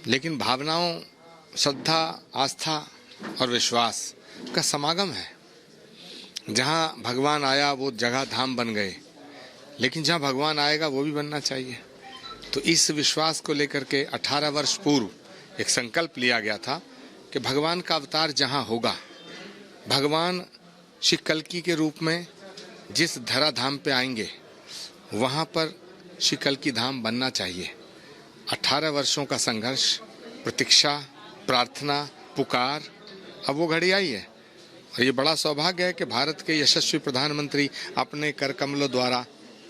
लेकिन भावनाओं, श्रद्धा, आस्था और विश्वास का समागम है। जहाँ भगवान आया वो जगह धाम बन गए, लेकिन जहाँ भगवान आएगा वो भी बनना चाहिए। तो इस विश्वास को लेकर के 18 वर्ष पूर्व एक संकल्प लिया गया था कि भगवान का अवतार जहाँ होगा, भगवान श्री कल्की के रूप में जिस धराधाम पे आएंगे वहाँ पर श्री कल्की धाम बनना चाहिए। 18 वर्षों का संघर्ष, प्रतीक्षा, प्रार्थना, पुकार, अब वो घड़ी आई है। और ये बड़ा सौभाग्य है कि भारत के यशस्वी प्रधानमंत्री अपने कर कमलों द्वारा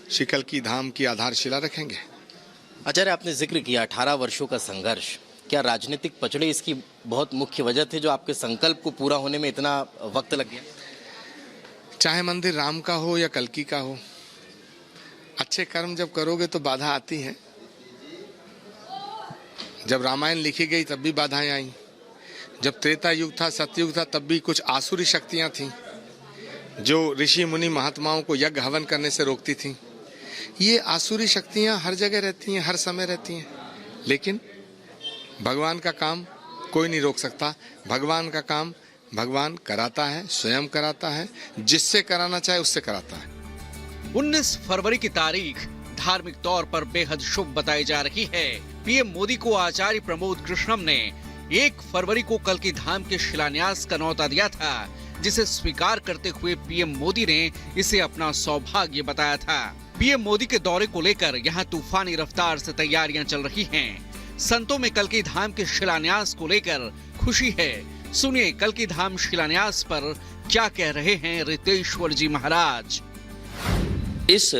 श्री कल्की धाम की आधारशिला रखेंगे। आचार्य, आपने जिक्र किया 18 वर्षों का संघर्ष, क्या राजनीतिक पचड़े इसकी बहुत मुख्य वजह थे जो आपके संकल्प को पूरा होने में इतना वक्त लग गया? चाहे मंदिर राम का हो या कल्की का हो, अच्छे कर्म जब करोगे तो बाधा आती है। जब रामायण लिखी गई तब भी बाधाएं आई, जब त्रेता युग था, सतयुग था, तब भी कुछ आसुरी शक्तियां थीं जो ऋषि मुनि महात्माओं को यज्ञ हवन करने से रोकती थीं। ये आसुरी शक्तियां हर जगह रहती हैं, हर समय रहती हैं, लेकिन भगवान का काम कोई नहीं रोक सकता। भगवान का काम भगवान कराता है, स्वयं कराता है, जिससे कराना चाहे उससे कराता है। 19 फरवरी की तारीख धार्मिक तौर पर बेहद शुभ बताई जा रही है। पीएम मोदी को आचार्य प्रमोद कृष्णम ने 1 फरवरी को कल्की धाम के शिलान्यास का न्योता दिया था, जिसे स्वीकार करते हुए पीएम मोदी ने इसे अपना सौभाग्य बताया था। पीएम मोदी के दौरे को लेकर यहां तूफानी रफ्तार से तैयारियां चल रही हैं। संतों में कल्की धाम के शिलान्यास को लेकर खुशी है। सुनिए कल्की धाम शिलान्यास पर क्या कह रहे हैं रितेश्वर जी महाराज। इस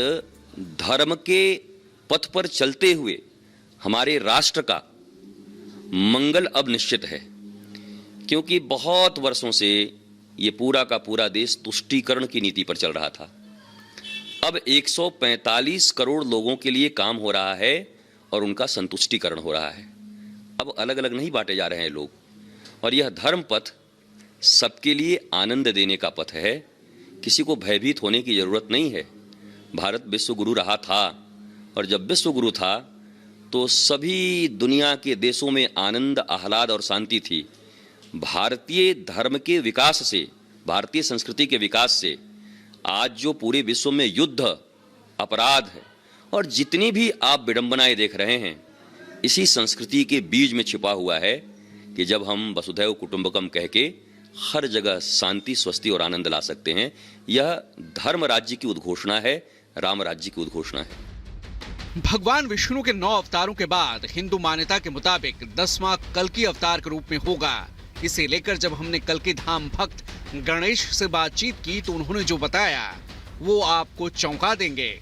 धर्म के पथ पर चलते हुए हमारे राष्ट्र का मंगल अब निश्चित है, क्योंकि बहुत वर्षों से ये पूरा का पूरा देश तुष्टीकरण की नीति पर चल रहा था। अब 145 करोड़ लोगों के लिए काम हो रहा है और उनका संतुष्टीकरण हो रहा है। अब अलग अलग नहीं बांटे जा रहे हैं लोग, और यह धर्म पथ सबके लिए आनंद देने का पथ है। किसी को भयभीत होने की जरूरत नहीं है। भारत विश्व गुरु रहा था, और जब विश्व गुरु था तो सभी दुनिया के देशों में आनंद, आह्लाद और शांति थी। भारतीय धर्म के विकास से, भारतीय संस्कृति के विकास से आज जो पूरे विश्व में युद्ध, अपराध है और जितनी भी आप विडंबनाएं देख रहे हैं, इसी संस्कृति के बीज में छिपा हुआ है कि जब हम वसुधैव कुटुंबकम कह के हर जगह शांति, स्वस्ति और आनंद ला सकते हैं। यह धर्म राज्य की उद्घोषणा है, राम राज्य की उद्घोषणा है। भगवान विष्णु के 9 अवतारों के बाद हिंदू मान्यता के मुताबिक 10वां कल्की अवतार के रूप में होगा। इसे लेकर जब हमने कल्की धाम भक्त गणेश से बातचीत की तो उन्होंने जो बताया वो आपको चौंका देंगे।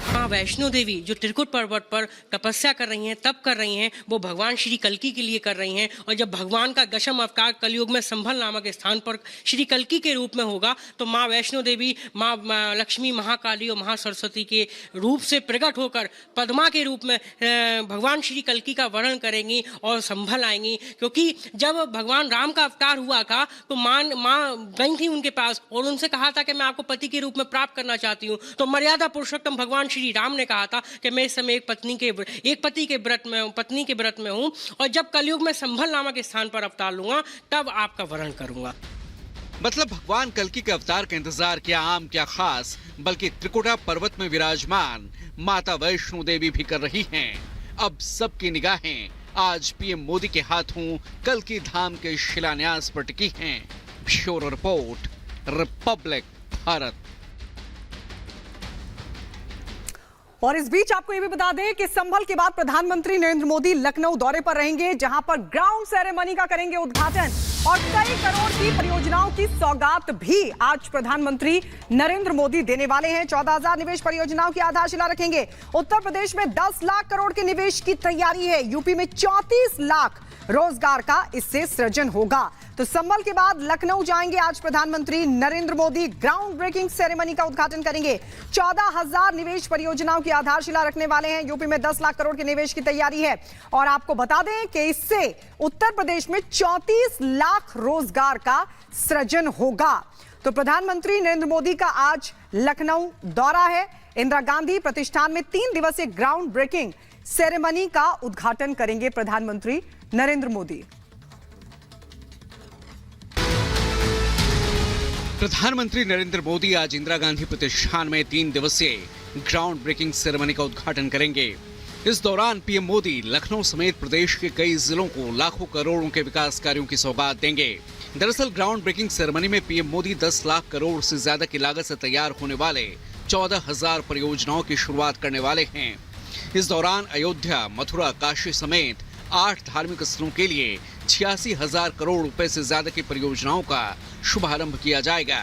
माँ वैष्णो देवी जो त्रिकुट पर्वत पर तपस्या कर रही हैं, तप कर रही हैं, वो भगवान श्री कल्की के लिए कर रही हैं। और जब भगवान का दशम अवतार कलयुग में संभल नामक स्थान पर श्री कल्की के रूप में होगा तो माँ वैष्णो देवी, माँ लक्ष्मी, महाकाली और महासरस्वती के रूप से प्रकट होकर पद्मा के रूप में भगवान श्री कल्की का वर्णन करेंगी और संभल आएंगी। क्योंकि जब भगवान राम का अवतार हुआ था तो माँ गई थी उनके पास और उनसे कहा था कि मैं आपको पति के रूप में प्राप्त करना चाहती हूँ। तो मर्यादा पुरुषोत्तम भगवान श्री राम ने कहा था कि मैं इस समय एक पत्नी के व्रत में हूं, और जब कलयुग में संभल नामक स्थान पर अवतार लूंगा तब आपका वर्णन करूंगा। मतलब भगवान कल्की के अवतार का इंतजार क्या आम क्या खास, बल्कि त्रिकुटा पर्वत में विराजमान माता वैष्णो देवी भी कर रही हैं। अब सबकी निगाहें आज पीएम मोदी के हाथों कल्की धाम के शिलान्यास पर टिकी हैं। Bureau report, Republic Bharat. और इस बीच आपको यह भी बता दें कि संभल के बाद प्रधानमंत्री नरेंद्र मोदी लखनऊ दौरे पर रहेंगे, जहां पर ग्राउंड सेरेमनी का करेंगे उद्घाटन। और कई करोड़ की परियोजनाओं की सौगात भी आज प्रधानमंत्री नरेंद्र मोदी देने वाले हैं। 14,000 निवेश परियोजनाओं की आधारशिला रखेंगे। उत्तर प्रदेश में 10 लाख करोड़ के निवेश की तैयारी है। यूपी में 34 लाख रोजगार का इससे सृजन होगा। तो संभल के बाद लखनऊ जाएंगे आज प्रधानमंत्री Narendra Modi, ground breaking ceremony का उद्घाटन करेंगे। 14,000 निवेश परियोजनाओं की आधारशिला रखने वाले हैं। यूपी में 10 लाख करोड़ के निवेश की तैयारी है। और आपको बता दें कि इससे उत्तर प्रदेश में 34 लाख रोजगार का सृजन होगा। तो प्रधानमंत्री नरेंद्र मोदी का आज लखनऊ दौरा है। इंदिरा गांधी प्रतिष्ठान में 3 दिवसीय ग्राउंड ब्रेकिंग सेरेमनी का उद्घाटन करेंगे प्रधानमंत्री नरेंद्र मोदी। प्रधानमंत्री नरेंद्र मोदी आज इंदिरा गांधी प्रतिष्ठान में 3 दिवसीय ग्राउंड ब्रेकिंग सेरेमनी का उद्घाटन करेंगे। इस दौरान पीएम मोदी लखनऊ समेत प्रदेश के कई जिलों को लाखों करोड़ों के विकास कार्यों की सौगात देंगे। दरअसल ग्राउंड ब्रेकिंग सेरेमनी में पीएम मोदी 10 लाख करोड़ से ज्यादा की लागत से तैयार होने वाले 14,000 परियोजनाओं की शुरुआत करने वाले हैं। इस दौरान अयोध्या, मथुरा, काशी समेत 8 धार्मिक स्थलों के लिए 86,000 करोड़ रुपए से ज्यादा की परियोजनाओं का शुभारंभ किया जाएगा।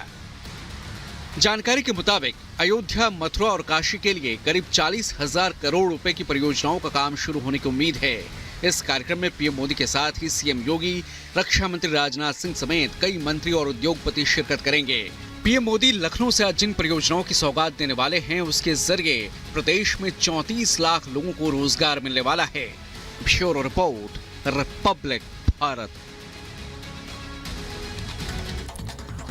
जानकारी के मुताबिक अयोध्या, मथुरा और काशी के लिए करीब 40,000 करोड़ रुपए की परियोजनाओं का काम शुरू होने की उम्मीद है। इस कार्यक्रम में पीएम मोदी के साथ ही सीएम योगी, रक्षा मंत्री राजनाथ सिंह समेत कई मंत्री और उद्योगपति शिरकत करेंगे। पीएम मोदी लखनऊ से आज जिन परियोजनाओं की सौगात देने वाले हैं, उसके जरिए प्रदेश में 34 लाख लोगों को रोजगार मिलने वाला है। Bureau report, Republic Bharat.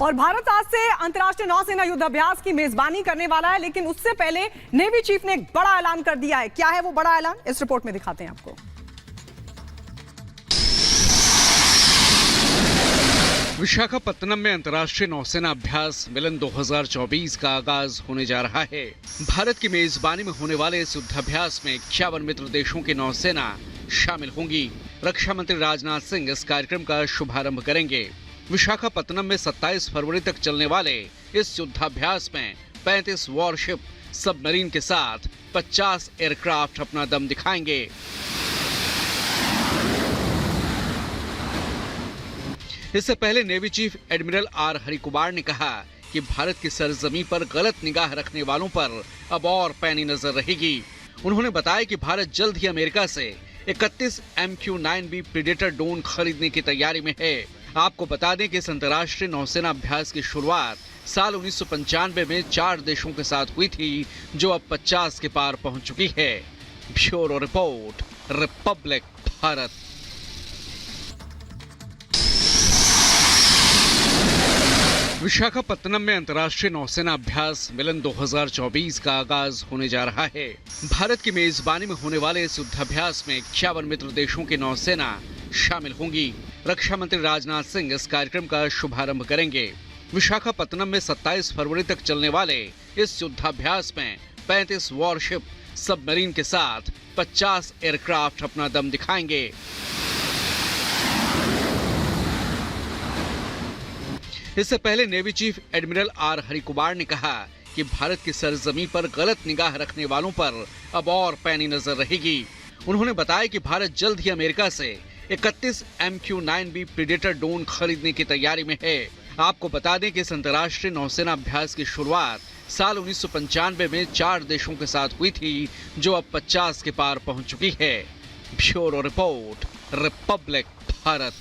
और भारत आज से अंतर्राष्ट्रीय नौसेना युद्धाभ्यास की मेजबानी करने वाला है, लेकिन उससे पहले नेवी चीफ ने एक बड़ा ऐलान कर दिया है। क्या है वो बड़ा ऐलान, इस रिपोर्ट में दिखाते हैं आपको। विशाखापत्तनम में अंतर्राष्ट्रीय नौसेना अभ्यास मिलन 2024 का आगाज होने जा रहा है। भारत की मेजबानी में होने वाले इस युद्धाभ्यास में 51 मित्र देशों की नौसेना शामिल होंगी। रक्षा मंत्री राजनाथ सिंह इस कार्यक्रम का शुभारंभ करेंगे। विशाखापत्तनम में 27 फरवरी तक चलने वाले इस युद्धाभ्यास में 35 वॉरशिप, सबमरीन के साथ 50 एयरक्राफ्ट अपना दम दिखाएंगे। इससे पहले navy chief admiral R Harikumar ने कहा कि भारत की सरजमी पर गलत निगाह रखने वालों पर अब और पैनी नजर रहेगी। उन्होंने बताया कि भारत जल्द ही अमेरिका से 31 MQ-9B प्रीडेटर ड्रोन खरीदने की तैयारी में है। आपको बता दें कि इस अंतर्राष्ट्रीय नौसेना अभ्यास की शुरुआत साल 1995 में 4 देशों के साथ हुई थी, जो अब 50 के पार पहुंच चुकी है। Bureau report, Republic Bharat. Visakhapatnam में अंतर्राष्ट्रीय नौसेना अभ्यास मिलन 2024 का आगाज होने जा रहा है। भारत की मेजबानी में होने वाले इस युद्धाभ्यास में 51 मित्र देशों की नौसेना शामिल होंगी। रक्षा मंत्री राजनाथ सिंह इस कार्यक्रम का शुभारंभ करेंगे। विशाखापत्तनम में 27 फरवरी तक चलने वाले इस युद्धाभ्यास में 35 वॉरशिप, सबमरीन के साथ 50 एयरक्राफ्ट अपना दम दिखाएंगे। इससे पहले navy chief admiral R Harikumar ने कहा कि भारत की सरजमी पर गलत निगाह रखने वालों पर अब और पैनी नजर रहेगी। उन्होंने बताया कि भारत जल्द ही अमेरिका से 31 MQ-9B प्रीडेटर ड्रोन खरीदने की तैयारी में है। आपको बता दें कि इस अंतर्राष्ट्रीय नौसेना अभ्यास की शुरुआत साल 1995 में 4 देशों के साथ हुई थी, जो अब 50 के पार पहुंच चुकी है। Bureau report, Republic Bharat.